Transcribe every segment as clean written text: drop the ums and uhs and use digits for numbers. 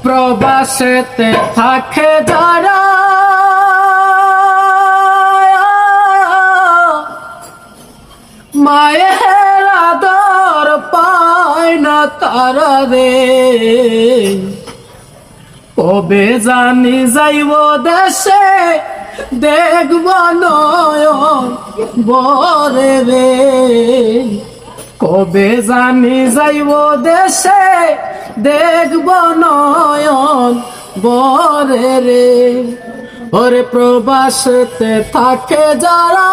প্রবাসেতে থাকে যারা মায়ের আদর পায় না তারা রে, কবে জানি যাইব দেশে দেখব নয়ন বরে রে, কবে জানি যাইব দেশে দেখব নয়ন বরে রে। ওরে প্রবাসেতে থাকে যারা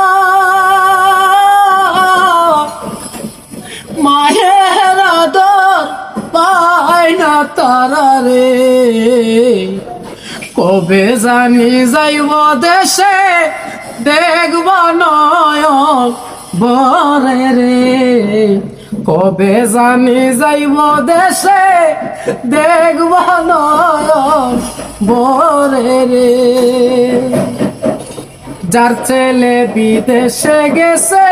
মায়ের আদর পায় না তারা রে, কবে জানি যাইব দেশে দেখব নয়ন বরে রে, কবে জানি যাইব দেশে দেখব নয়ন বরে রে। যার ছেলে বিদেশে গেছে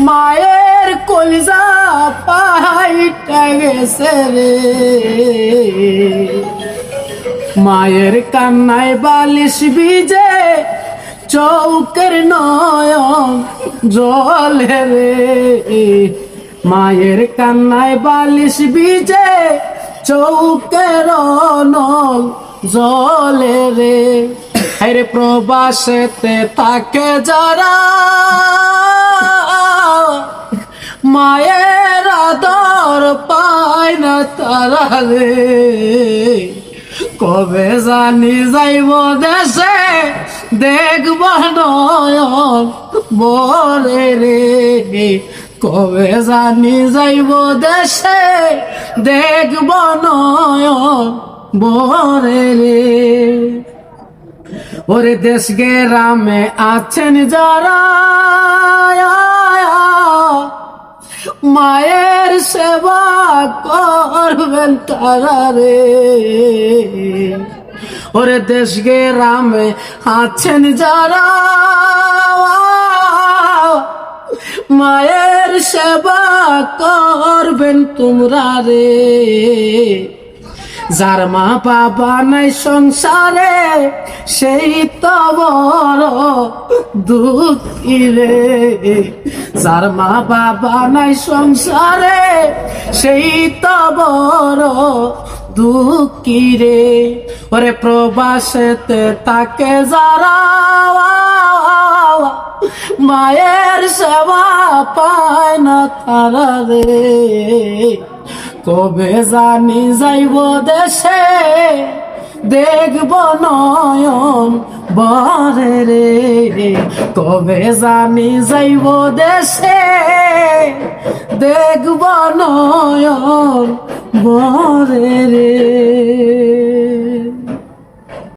মায়ের কলিজা পাইটা গেছে রে, মায়ের কান্নায় বালিশ ভিজে চৌকের নয়ন জলে রে, মায়ের কান্নায় বালিশ ভিজে চৌকের নল জলে রে। আরে প্রবাসেতে থাকে যারা মায়ের আদর পায় না তারা রে, কবে জানি যাইব দেশে দেখব নয়ন বরে রে, কবে জানি যাইব দেশে দেখব নয়ন বরে রে। ওরে দেশ গ্রামে আছেন যারা মায়ের সেবা করবেন তারা রে, ওরে দেশ গ্রামে আছেন যারা মায়ের সেবা করবেন তোমরা রে, যার মা বাবা নাই সংসারে সেই তো বড় দুঃখী রে, যার মা বাবা নাই সংসারে সেই তো বড় দুঃখী রে। ওরে প্রবাসেতে তাকে যারা মায়ের সেবা পায় না তারা রে, কবে জানি যাইব দেশে দেখব নয়ন বরে রে, কবে জানি যাইব দেশে দেখব নয়ন বরে রে।